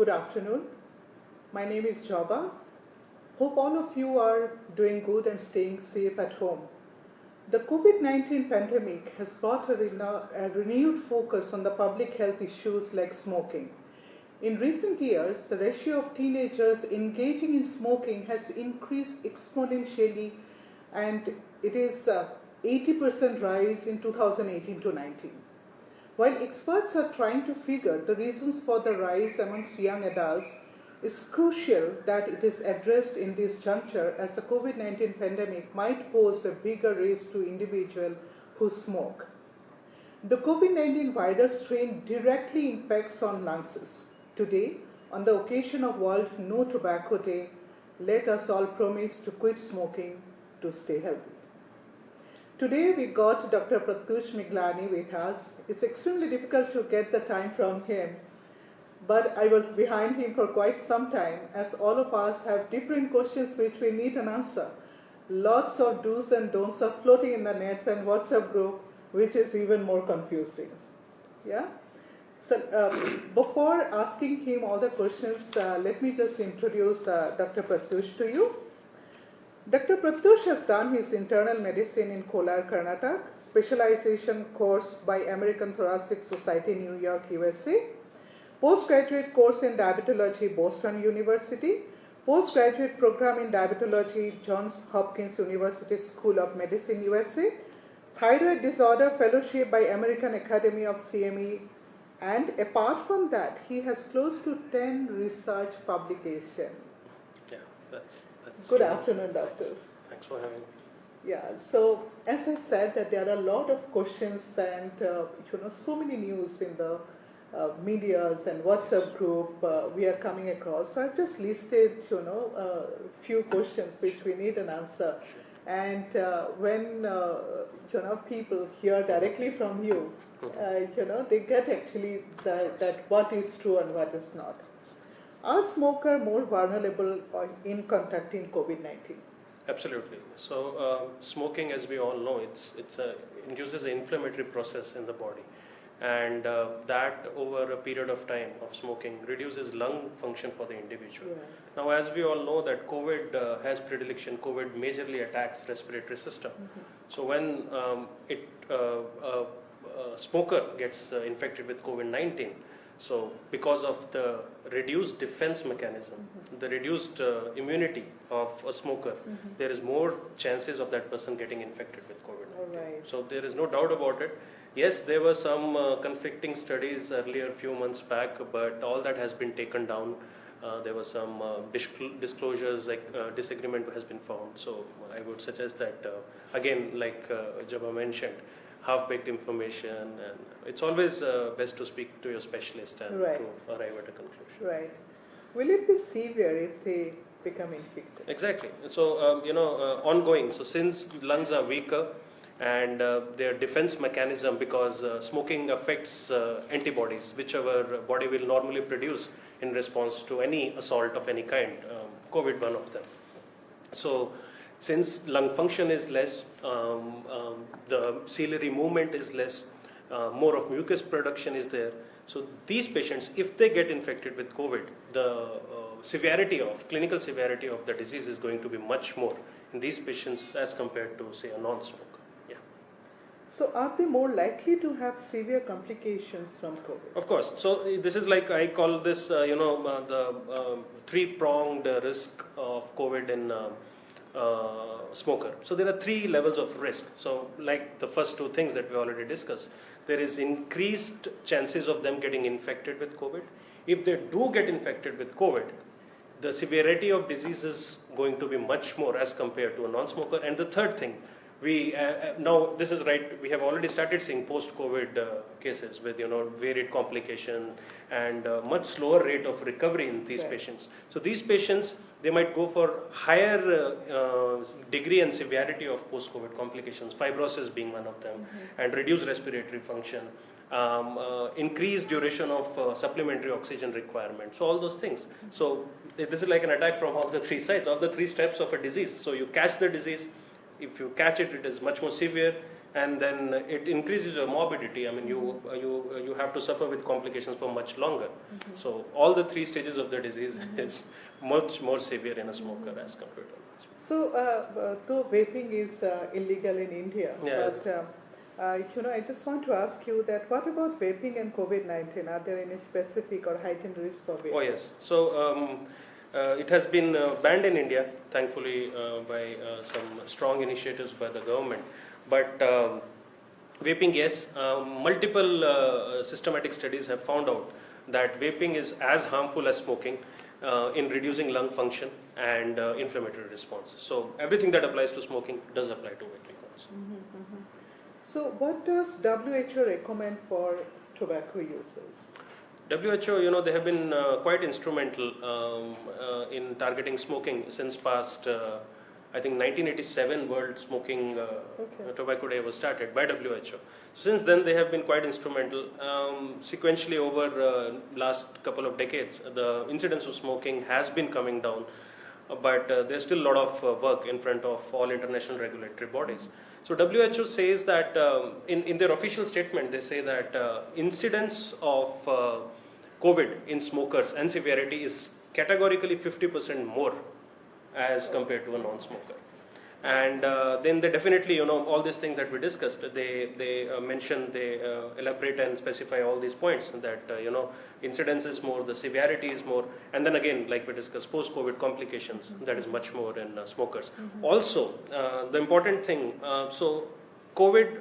Good afternoon. My name is Jaba. Hope all of you are doing good and staying safe at home. The COVID-19 pandemic has brought a renewed focus on the public health issues like smoking. In recent years, the ratio of teenagers engaging in smoking has increased exponentially, and it is 80% rise in 2018 to 19. While experts are trying to figure the reasons for the rise amongst young adults, it's crucial that it is addressed in this juncture, as the COVID-19 pandemic might pose a bigger risk to individuals who smoke. The COVID-19 virus strain directly impacts on lungs. Today, on the occasion of World No Tobacco Day, let us all promise to quit smoking to stay healthy. Today we got Dr. Pratyush Miglani with us. It's extremely difficult to get the time from him, but I was behind him for quite some time, as all of us have different questions which we need an answer. Lots of do's and don'ts are floating in the nets and WhatsApp group, which is even more confusing. Yeah? So before asking him all the questions, let me just introduce Dr. Pratyush to you. Dr. Pratyush has done his internal medicine in Kolar, Karnataka, specialization course by American Thoracic Society, New York, USA, postgraduate course in diabetology, Boston University, postgraduate program in diabetology, Johns Hopkins University School of Medicine, USA, thyroid disorder fellowship by American Academy of CME, and apart from that, he has close to 10 research publications. Yeah, that's Good afternoon, Doctor. Thanks for having me. Yeah, so as I said, that there are a lot of questions and so many news in the medias and WhatsApp group we are coming across. So I've just listed a few questions which we need an answer. And when people hear directly from you, they get actually that what is true and what is not. Are smokers more vulnerable in contracting COVID-19? Absolutely. So smoking, as we all know, it induces an inflammatory process in the body, and that over a period of time of smoking reduces lung function for the individual. Yeah. Now, as we all know, that COVID has predilection. COVID majorly attacks respiratory system. Mm-hmm. So when a smoker gets infected with COVID-19, so because of the reduced defense mechanism, mm-hmm. the reduced immunity of a smoker, mm-hmm. there is more chances of that person getting infected with COVID-19. Right. So there is no doubt about it. Yes, there were some conflicting studies earlier, a few months back, but all that has been taken down. There were some disclosures, disagreement has been found. So I would suggest that, again, like Jaba mentioned, half-baked information, and it's always best to speak to your specialist and right. to arrive at a conclusion. Right. Will it be severe if they become infected? Exactly. So, ongoing. So since lungs are weaker and their defense mechanism, because smoking affects antibodies, which our body will normally produce in response to any assault of any kind, COVID one of them. So, since lung function is less, the ciliary movement is less, more of mucus production is there. So these patients, if they get infected with COVID, the clinical severity of the disease is going to be much more in these patients as compared to, say, a non-smoker. Yeah. So are they more likely to have severe complications from COVID? Of course. So this is like, I call this, the three-pronged risk of COVID in smoker. So there are three levels of risk. So like the first two things that we already discussed, there is increased chances of them getting infected with COVID. If they do get infected with COVID, the severity of disease is going to be much more as compared to a non-smoker. And the third thing, we now this is right, we have already started seeing post-COVID cases with varied complication and much slower rate of recovery in these patients. So these patients, they might go for higher degree and severity of post-COVID complications, fibrosis being one of them, mm-hmm. and reduced respiratory function, increased duration of supplementary oxygen requirement. So all those things. Mm-hmm. So this is like an attack from all the three sides, all the three steps of a disease. So you catch the disease. If you catch it, it is much more severe. and then it increases your morbidity. I mean, you have to suffer with complications for much longer. So all the three stages of the disease is much more severe in a smoker as compared to a non-smoker. So, though vaping is illegal in India, Yeah. but I just want to ask you that what about vaping and COVID-19? Are there any specific or heightened risk for vaping? Oh yes. So it has been banned in India, thankfully, by some strong initiatives by the government. But vaping, yes, multiple systematic studies have found out that vaping is as harmful as smoking in reducing lung function and inflammatory response. So everything that applies to smoking does apply to vaping also. So, what does WHO recommend for tobacco users? WHO, they have been quite instrumental in targeting smoking since past, I think 1987 World Smoking Tobacco Day was started by WHO. Since then, they have been quite instrumental. Sequentially over last couple of decades, the incidence of smoking has been coming down, but there's still a lot of work in front of all international regulatory bodies. So WHO says that in their official statement, they say that incidence of COVID in smokers and severity is categorically 50% more as compared to a non-smoker. And then they definitely, all these things that we discussed, they mention, they elaborate and specify all these points that, incidence is more, the severity is more, and then again, like we discussed, post-COVID complications, that is much more in smokers. Also, the important thing, so COVID,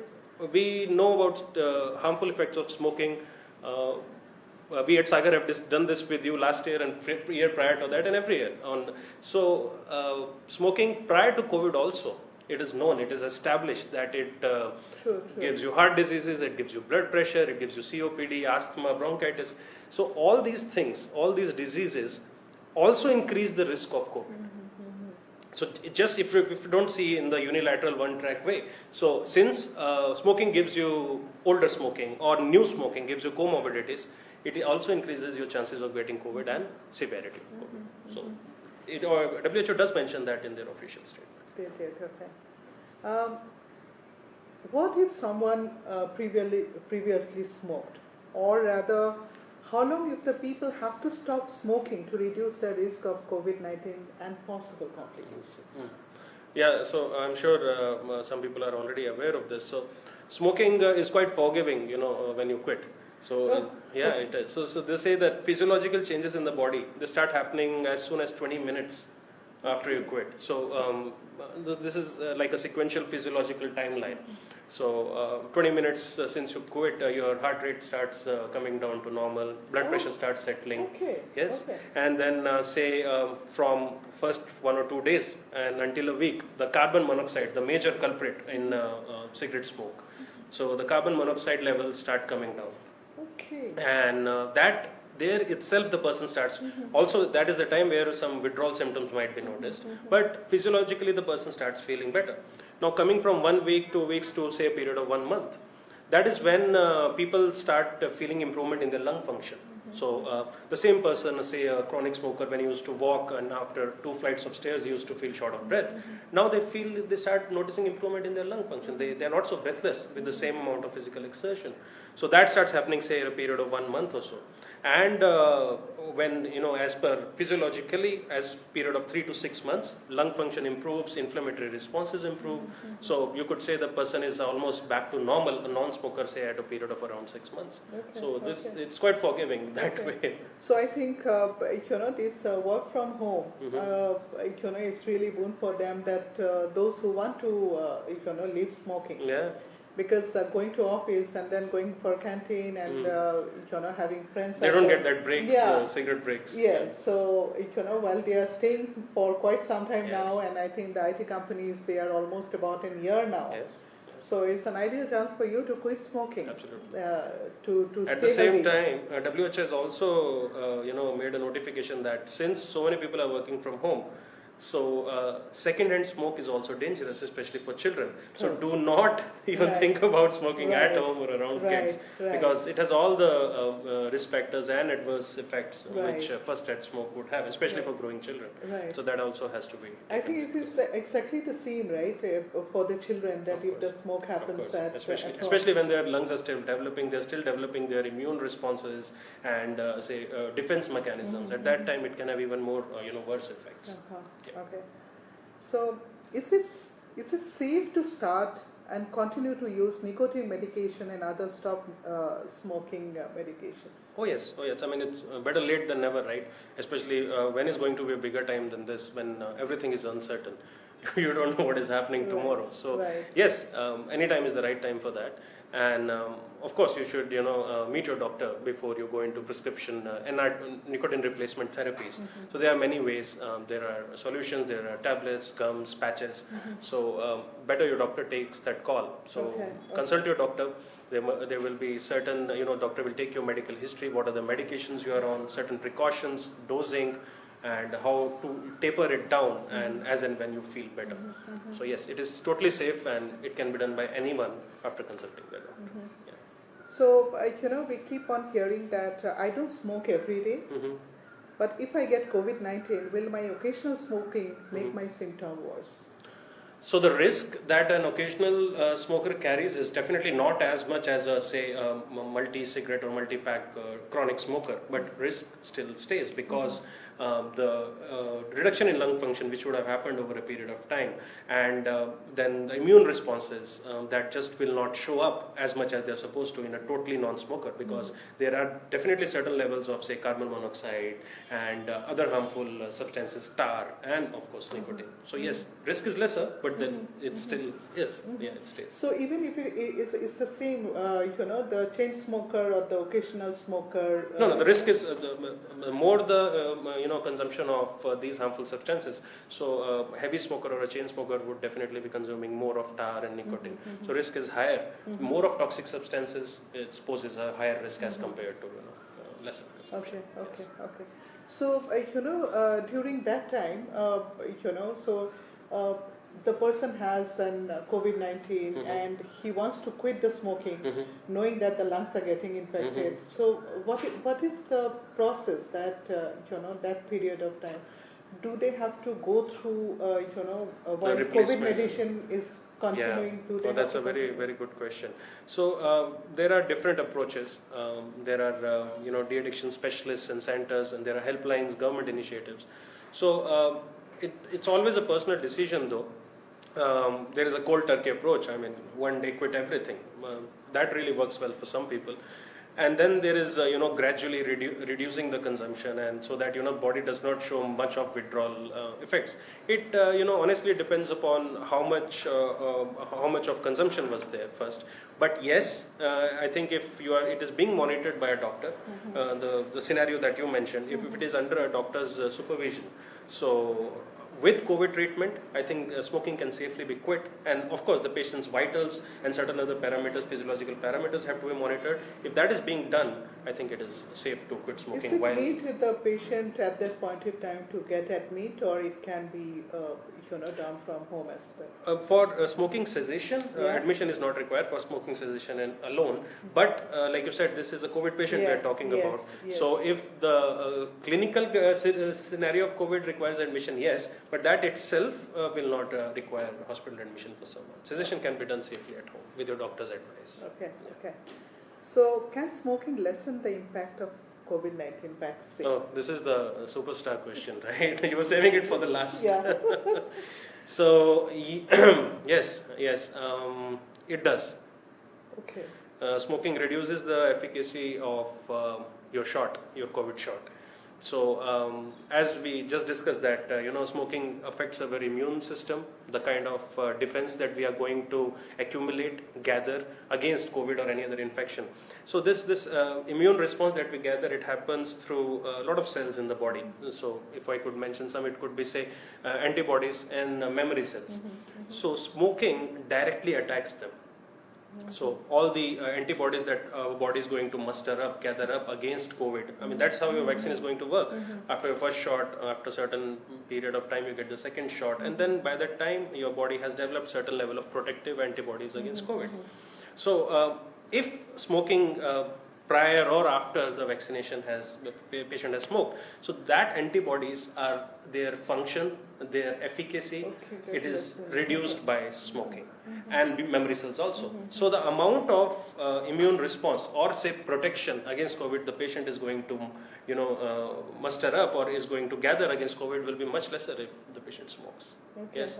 we know about harmful effects of smoking. We at Sagar have done this with you last year and year prior to that and every year. So smoking prior to COVID also, it is known, it is established that it gives you heart diseases, it gives you blood pressure, it gives you COPD, asthma, bronchitis. So all these things, all these diseases also increase the risk of COVID. So just if you don't see in the unilateral one-track way. So since smoking gives you, older smoking or new smoking gives you comorbidities, it also increases your chances of getting COVID and severity of COVID. So WHO does mention that in their official statement. Okay. What if someone previously smoked? Or rather, how long if the people have to stop smoking to reduce the risk of COVID-19 and possible complications? Yeah, so I'm sure some people are already aware of this. So smoking is quite forgiving, when you quit. So it is. So they say that physiological changes in the body, they start happening as soon as 20 minutes after you quit. So this is like a sequential physiological timeline. So 20 minutes since you quit, your heart rate starts coming down to normal, blood pressure starts settling. Yes. And then say from first 1 or 2 days and until a week, the carbon monoxide, the major culprit in cigarette smoke. So the carbon monoxide levels start coming down. And that there itself the person starts, also that is the time where some withdrawal symptoms might be noticed, but physiologically the person starts feeling better. Now coming from 1 week, 2 weeks to say a period of 1 month, that is when people start feeling improvement in their lung function. So the same person, say a chronic smoker, when he used to walk and after 2 flights of stairs he used to feel short of breath. Now they start noticing improvement in their lung function. They are not so breathless with the same amount of physical exertion. So that starts happening, say, in a period of 1 month or so. And when, as per physiologically, as period of 3 to 6 months, lung function improves, inflammatory responses improve. So you could say the person is almost back to normal, a non-smoker, say, at a period of around 6 months. So it's quite forgiving that way. So I think, this work from home, is really boon for them, that those who want to, leave smoking. Yeah. Because going to office and then going for canteen and having friends. They don't get that breaks, cigarette breaks. Yes, so while they are staying for quite some time now, and I think the IT companies, they are almost about a year now. Yes. So it's an ideal chance for you to quit smoking. Absolutely. To at stay the same healthy. time, WHO has also made a notification that since so many people are working from home, So second-hand smoke is also dangerous, especially for children. So True. do not even Right. think about smoking Right. at home or around kids, Right. because it has all the risk factors and adverse effects Right. which first-hand smoke would have, especially Right. for growing children. Right. So that also has to be. I think it is exactly the same, right, for the children, that Of if the course. smoke happens at especially, home. especially when their lungs are still developing, they're still developing their immune responses and defense mechanisms. Mhm, At that mhm. time, it can have even more worse effects. Uh-huh. Yeah. Okay. So, is it safe to start and continue to use nicotine medication and other stop smoking medications? Oh yes, oh yes. I mean, it's better late than never, right? Especially when is going to be a bigger time than this, when everything is uncertain. You don't know what is happening Right. tomorrow. So Right. yes, any time is the right time for that. And of course, you should meet your doctor before you go into prescription nicotine replacement therapies. Mhm. So there are many ways. There are solutions, there are tablets, gums, patches. Mhm. So better your doctor takes that call. So Okay, consult your doctor. There will be certain, doctor will take your medical history, what are the medications you are on, certain precautions, dosing, and how to taper it down, and as and when you feel better. Mhm, mhm. So yes, it is totally safe, and it can be done by anyone after consulting their doctor. Mhm. Yeah. So, we keep on hearing that I don't smoke every day, Mhm. but if I get COVID-19, will my occasional smoking make Mhm. my symptom worse? So the risk that an occasional smoker carries is definitely not as much as multi-cigarette or multi-pack chronic smoker, but risk still stays, because the reduction in lung function, which would have happened over a period of time, and then the immune responses that just will not show up as much as they're supposed to in a totally non-smoker, because there are definitely certain levels of, say, carbon monoxide and other harmful substances, tar, and of course nicotine. So yes, risk is lesser, but then it still is. Yeah, it stays. So even if it's the same, the chain smoker or the occasional smoker. No, the risk is the more the consumption of these harmful substances. So heavy smoker or a chain smoker would definitely be consuming more of tar and nicotine. So risk is higher. More of toxic substances, it poses a higher risk as compared to lesser. Okay. So during that time, the person has an COVID-19 and he wants to quit the smoking, knowing that the lungs are getting infected. So what is the process that that period of time? Do they have to go through while COVID replacement. medicine is continuing? Do they have That's to a very, continue? very good question. So there are different approaches. There are de-addiction specialists and centers, and there are helplines, government initiatives. So it's always a personal decision, though. There is a cold turkey approach. I mean, one day quit everything. That really works well for some people. And then there is gradually reducing the consumption, and so that body does not show much of withdrawal effects. It honestly depends upon how much of consumption was there first. But yes, I think if it is being monitored by a doctor, the scenario that you mentioned, if it is under a doctor's supervision, so with COVID treatment, I think smoking can safely be quit, and of course the patient's vitals and certain other parameters, physiological parameters, have to be monitored. If that is being done, I think it is safe to quit smoking. Is it need the patient at that point in time to get admit, or it can be done from home as well? For smoking cessation, admission is not required for smoking cessation alone. But like you said, this is a COVID patient we are talking about. Yes. So if the clinical scenario of COVID requires admission, yes, but that itself will not require hospital admission for someone. Cessation can be done safely at home with your doctor's advice. Okay. So can smoking lessen the impact of COVID-19 vaccine? Oh, this is the superstar question, right? You were saving it for the last. Yeah. So yes, it does. Okay. Smoking reduces the efficacy of your COVID shot. So as we just discussed that, smoking affects our immune system, the kind of defense that we are going to gather against COVID or any other infection. So this immune response that we gather, it happens through a lot of cells in the body. So if I could mention some, it could be, say, antibodies and memory cells. So smoking directly attacks them. So all the antibodies that our body is going to muster up, gather up against COVID. I mean, that's how your vaccine is going to work. After your first shot, after a certain period of time, you get the second shot, and then by that time, your body has developed certain level of protective antibodies against COVID. So if smoking prior or after the vaccination the patient has smoked, so that antibodies are their function, their efficacy, it is reduced by smoking, and memory cells also. So the amount of immune response or say protection against COVID the patient is going to muster up or is going to gather against COVID will be much lesser if the patient smokes. Yes,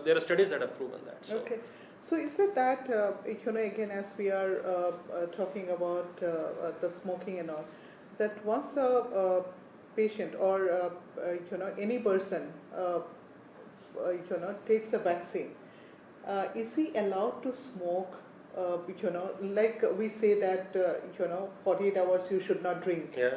there are studies that have proven that. So. Okay. So is it that, again, as we are talking about the smoking and all, that once a patient or, any person, takes a vaccine, is he allowed to smoke, like we say that, 48 hours you should not drink. Yeah.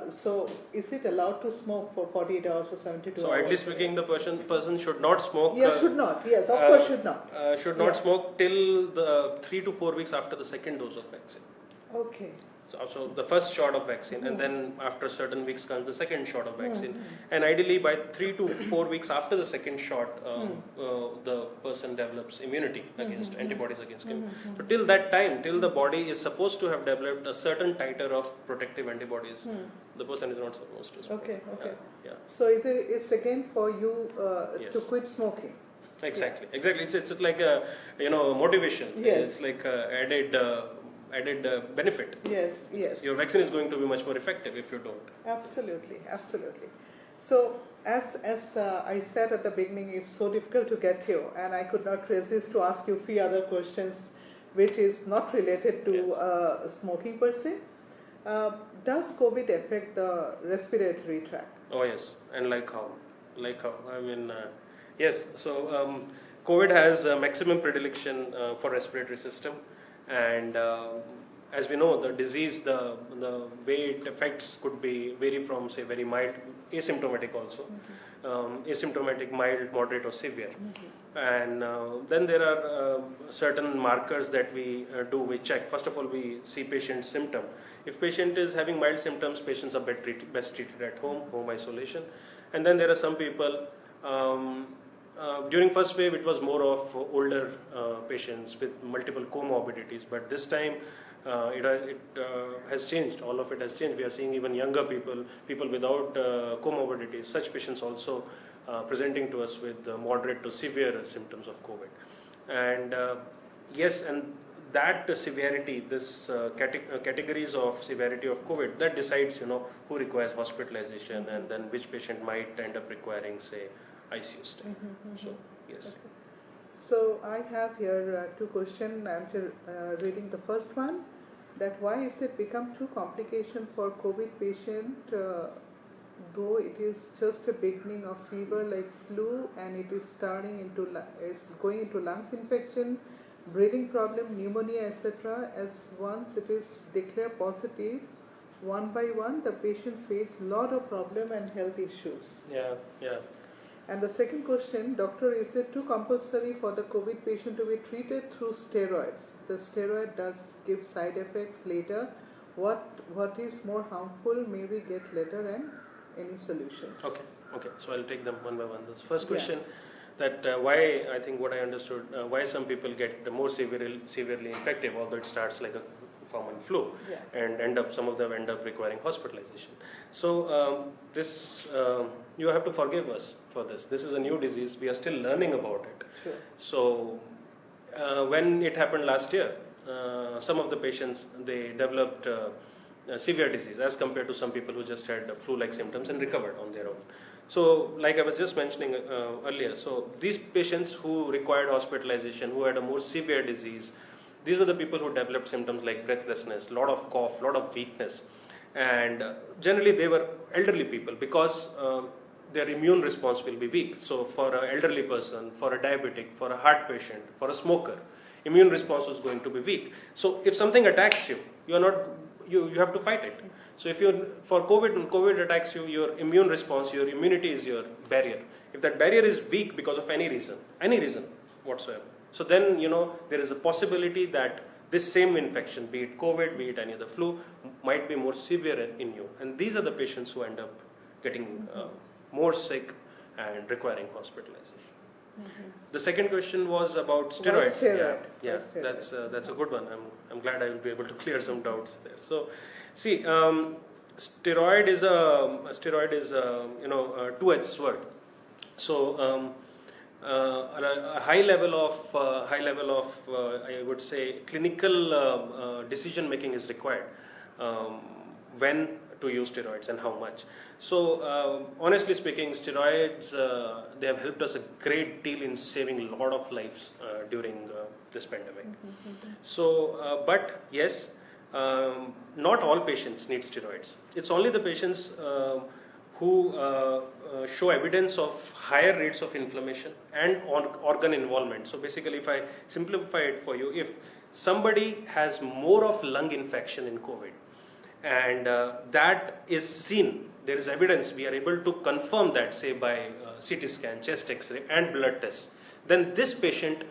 So is it allowed to smoke for 48 hours or 72 hours? So ideally speaking, the person should not smoke. Yes, should not. Yes, of course should not. Should not smoke till the 3 to 4 weeks after the second dose of vaccine. Okay. So the first shot of vaccine, and then after certain weeks comes the second shot of vaccine, and ideally by 3 to 4 weeks after the second shot, the person develops immunity against antibodies against him. So till that time, till the body is supposed to have developed a certain titer of protective antibodies, the person is not supposed to smoke. Okay. Yeah. So it's again for you to quit smoking. Exactly. It's like a motivation. Yes. It's like added benefit. Yes. Your vaccine is going to be much more effective if you don't. Absolutely. So as I said at the beginning, it's so difficult to get you, and I could not resist to ask you 3 other questions, which is not related to smoking per se. Does COVID affect the respiratory tract? Oh yes, and like how? I mean, yes. So COVID has maximum predilection for respiratory system. And as we know, the disease, the way it affects could vary from say very mild, asymptomatic also, asymptomatic, mild, moderate or severe. And then there are certain markers that we do, we check. First of all, we see patient's symptom. If patient is having mild symptoms, patients are best treated at home isolation. And then there are some people, during first wave, it was more of older patients with multiple comorbidities, but this time it has changed. All of it has changed. We are seeing even younger people without comorbidities. Such patients also presenting to us with moderate to severe symptoms of COVID. And yes, and that severity, this categories of severity of COVID, that decides who requires hospitalization and then which patient might end up requiring say ICU stay. So yes. Okay. So I have here 2 questions. I'm reading the first one. That why is it become too complication for COVID patient, though it is just a beginning of fever like flu, and it is it's going into lungs infection, breathing problem, pneumonia, etc. As once it is declared positive, one by one the patient face lot of problem and health issues. Yeah. And the second question, doctor, is it too compulsory for the COVID patient to be treated through steroids? The steroid does give side effects later. What is more harmful? May we get later, and any solutions? Okay. So I'll take them one by one. The first question, that why, I think what I understood, why some people get more severely infective, although it starts like a common flu, and some of them end up requiring hospitalization. So this you have to forgive us for this. This is a new disease. We are still learning about it. Sure. So when it happened last year, some of the patients, they developed severe disease as compared to some people who just had flu-like symptoms and recovered on their own. So like I was just mentioning earlier, so these patients who required hospitalization, who had a more severe disease, these were the people who developed symptoms like breathlessness, lot of cough, lot of weakness, and generally they were elderly people because their immune response will be weak. So for an elderly person, for a diabetic, for a heart patient, for a smoker, immune response is going to be weak. So if something attacks you, you have to fight it. So if for COVID, when COVID attacks you, your immune response, your immunity is your barrier. If that barrier is weak because of any reason whatsoever, So then, there is a possibility that this same infection, be it COVID, be it any other flu, might be more severe in you. And these are the patients who end up getting more sick and requiring hospitalization. The second question was about steroids. Steroid. Yeah, Steroid. that's a good one. I'm glad I will be able to clear some doubts there. So, see, steroid is a two-edged sword. So a high level of I would say clinical decision making is required when to use steroids and how much. So honestly speaking, steroids they have helped us a great deal in saving a lot of lives during this pandemic. So but yes, not all patients need steroids. It's only the patients who show evidence of higher rates of inflammation and organ involvement. So basically, if I simplify it for you, if somebody has more of lung infection in COVID and that is seen, there is evidence, we are able to confirm that, say by CT scan, chest x-ray and blood tests, then this patient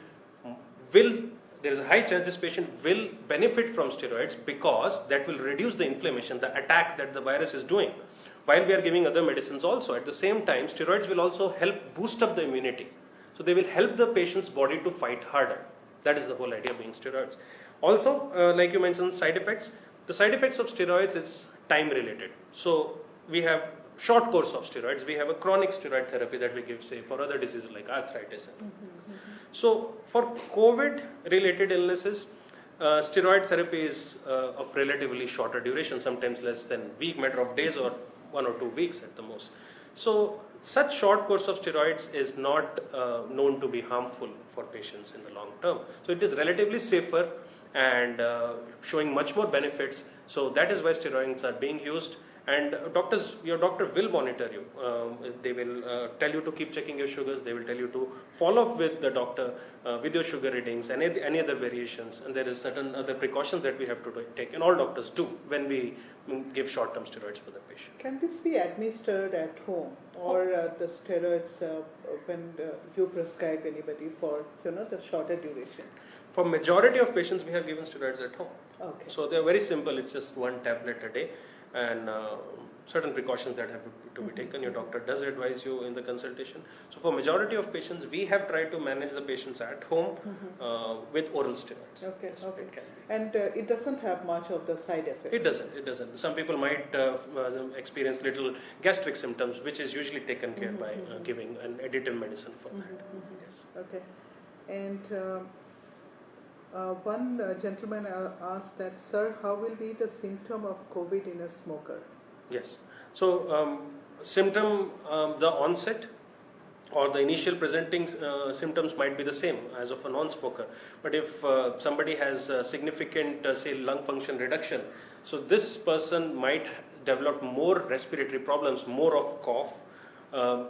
there is a high chance this patient will benefit from steroids because that will reduce the inflammation, the attack that the virus is doing. While we are giving other medicines also, at the same time, steroids will also help boost up the immunity. So they will help the patient's body to fight harder. That is the whole idea being steroids. Also, like you mentioned, side effects. The side effects of steroids is time related. So we have short course of steroids. We have a chronic steroid therapy that we give, say, for other diseases like arthritis. So for COVID related illnesses, steroid therapy is of relatively shorter duration, sometimes less than a week, matter of days or 1 or 2 weeks at the most. So such short course of steroids is not known to be harmful for patients in the long term. So it is relatively safer and showing much more benefits. So that is why steroids are being used. And your doctor will monitor you. They will tell you to keep checking your sugars. They will tell you to follow up with the doctor with your sugar readings and any other variations. And there is certain other precautions that we have to take, and all doctors do when we give short-term steroids for the patient. Can this be administered at home, or the steroids when you prescribe anybody for the shorter duration? For majority of patients, we have given steroids at home. Okay. So they are very simple. It's just 1 tablet a day. And certain precautions that have to be taken. Your doctor does advise you in the consultation. So for majority of patients, we have tried to manage the patients at home with oral steroids. Okay, Yes, okay. it can be. And it doesn't have much of the side effects? It doesn't. Some people might experience little gastric symptoms, which is usually taken care by giving an additive medicine for that. Yes. Okay. And one gentleman asked that, sir, how will be the symptom of COVID in a smoker? Yes. So the onset or the initial presenting symptoms might be the same as of a non-smoker. But if somebody has significant, say, lung function reduction, so this person might develop more respiratory problems, more of cough.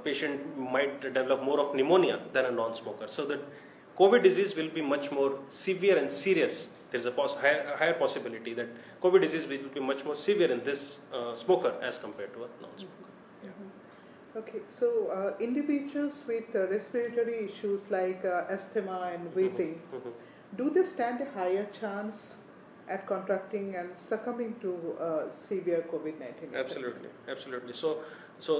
Patient might develop more of pneumonia than a non-smoker. So the COVID disease will be much more severe and serious. There is a higher possibility that COVID disease will be much more severe in this smoker as compared to a non-smoker. Yeah. Okay, so individuals with respiratory issues like asthma and wheezing, do they stand a higher chance at contracting and succumbing to severe COVID-19? Absolutely. So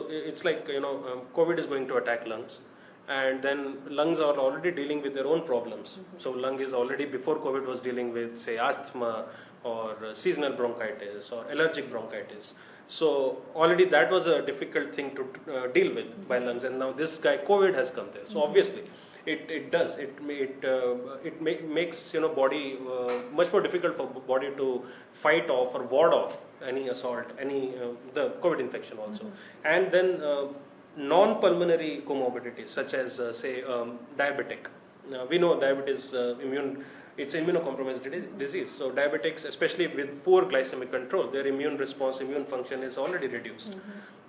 it's like, COVID is going to attack lungs. And then lungs are already dealing with their own problems. So lung is already, before COVID, was dealing with, say, asthma or seasonal bronchitis or allergic bronchitis. So already that was a difficult thing to deal with by lungs. And now this guy, COVID, has come there. So obviously it makes body much more difficult for body to fight off or ward off any assault, the COVID infection also. And then non-pulmonary comorbidities such as say diabetic. We know diabetes it's immunocompromised disease. So diabetics, especially with poor glycemic control, their immune response, immune function is already reduced.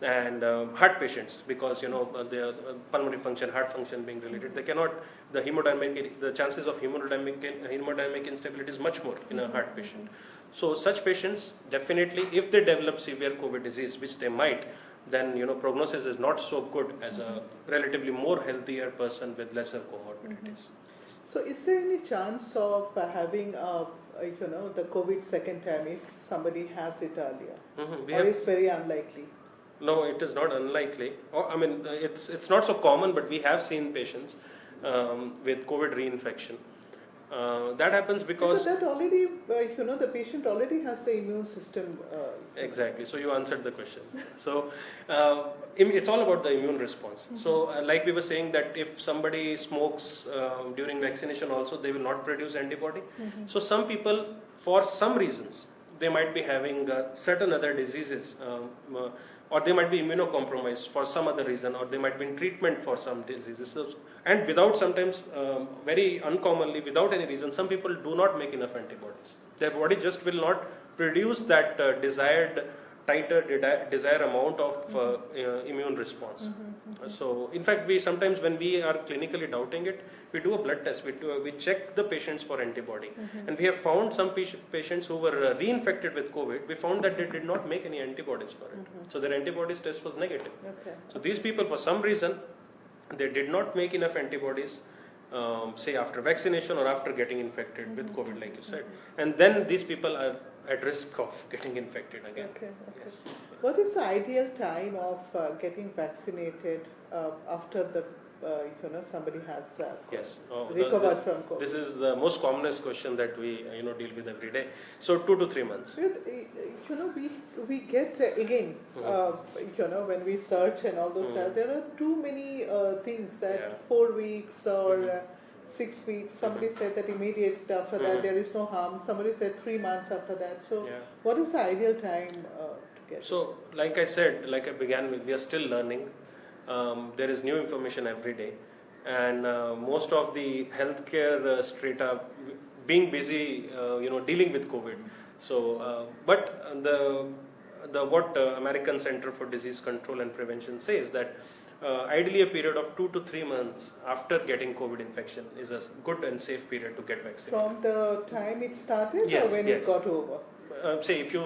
And heart patients, because their pulmonary function, heart function being related, they cannot, the chances of hemodynamic instability is much more in a heart patient. So such patients definitely, if they develop severe COVID disease, which they might, then prognosis is not so good as a relatively more healthier person with lesser comorbidities. So is there any chance of having the COVID second time if somebody has it earlier, We or have, is very unlikely? no, it is not unlikely. Or, I mean, it's not so common, but we have seen patients with COVID reinfection. That happens Because because that already, the patient already has the immune system. exactly. So you answered the question. So it's all about the immune response. So like we were saying that if somebody smokes during vaccination also, they will not produce antibody. So some people, for some reasons, they might be having certain other diseases, or they might be immunocompromised for some other reason, or they might be in treatment for some diseases. So, and without sometimes, very uncommonly, without any reason, some people do not make enough antibodies. Their body just will not produce that desired tighter desired amount of immune response. So in fact, we sometimes, when we are clinically doubting it, we do a blood test. We check the patients for antibody, and we have found some patients who were reinfected with COVID. We found that they did not make any antibodies for it, so their antibodies test was negative. Okay. So these people, for some reason, they did not make enough antibodies, say after vaccination or after getting infected with COVID, like you said, and then these people are at risk of getting infected again. Okay. Okay. Yes. What is the ideal time of getting vaccinated after the somebody has Yes. recovered from COVID? This is the most commonest question that we deal with every day. So 2 to 3 months. We get again, when we search and all those stuff, there are too many things that Yeah. 4 weeks or 6 weeks. Somebody said that immediate after that there is no harm. Somebody said 3 months after that. So, Yeah. what is the ideal time to get? So, like I said, like I began with, we are still learning. There is new information every day, and most of the healthcare strata being busy, dealing with COVID. So, but the what American Center for Disease Control and Prevention says that ideally a period of 2 to 3 months after getting COVID infection is a good and safe period to get vaccinated. From the time it started Yes, or when yes. it got over? Say if you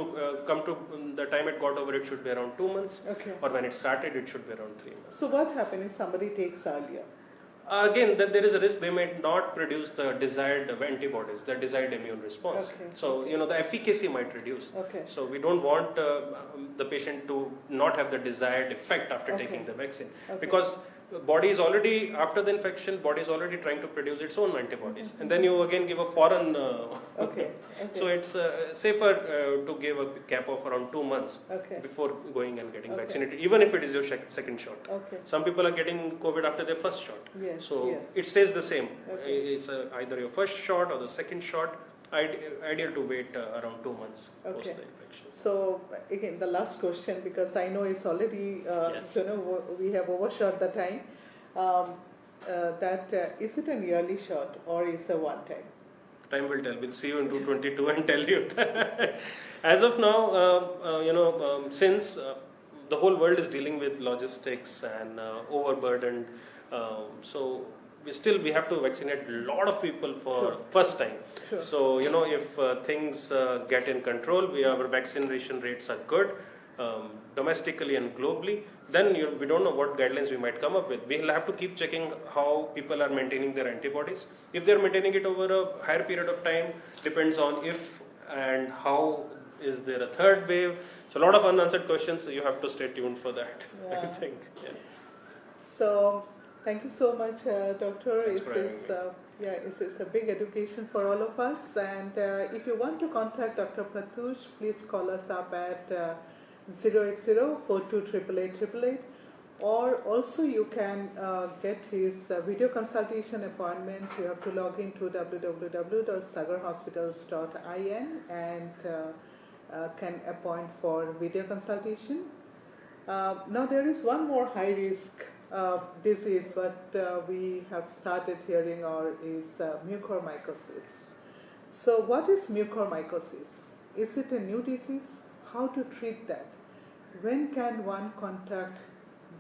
come to the time it got over, it should be around 2 months, Okay. or when it started, it should be around 3 months. So what happens if somebody takes earlier? Again, that there is a risk they may not produce the desired antibodies, the desired immune response. Okay. So, the efficacy might reduce. Okay. So, we don't want the patient to not have the desired effect after Okay. taking the vaccine. Okay. Because body is already, after the infection, body is already trying to produce its own antibodies. And then you again give a foreign. Okay. So, it's safer to give a gap of around 2 months Okay. before going and getting Okay. vaccinated, even if it is your second shot. Okay. Some people are getting COVID after their first shot. Yes. So yes. it stays the same. Okay. It's either your first shot or the second shot. Ideal to wait around 2 months post Okay. the infection. So again, the last question, because I know it's already Yes. we have overshot the time. Is it an yearly shot or is it one time? Time will tell. We'll see you in 2022 and tell you that. As of now, since the whole world is dealing with logistics and overburdened, so we have to vaccinate a lot of people for Sure. first time. Sure. So if things get in control, our vaccination rates are good, domestically and globally, then we don't know what guidelines we might come up with. We'll have to keep checking how people are maintaining their antibodies. If they're maintaining it over a higher period of time, depends on if and how is there a third wave. So a lot of unanswered questions, so you have to stay tuned for that. I Yeah. think. Yeah. So thank you so much, Doctor. Thanks for having This is a big education for all of us. And if you want to contact Dr. Prathush, please call us up at 080-428888. Or also you can get his video consultation appointment. You have to log into www.sagarhospitals.in and can appoint for video consultation. Now there is one more high risk disease what we have started hearing is mucormycosis. So what is mucormycosis? Is it a new disease? How to treat that? When can one contact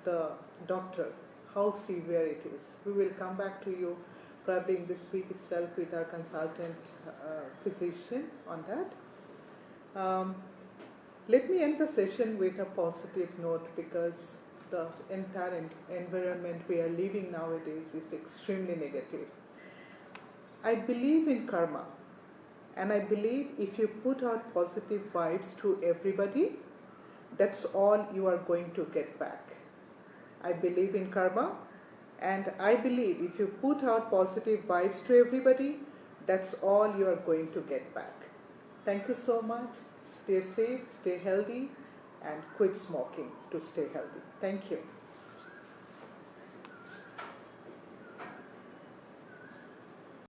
the doctor? How severe it is? We will come back to you probably in this week itself with our consultant physician on that. Let me end the session with a positive note, because the entire environment we are living nowadays is extremely negative. I believe in karma, and I believe if you put out positive vibes to everybody, that's all you are going to get back. I believe in karma, and I believe if you put out positive vibes to everybody, that's all you are going to get back. Thank you so much. Stay safe, stay healthy, and quit smoking to stay healthy. Thank you.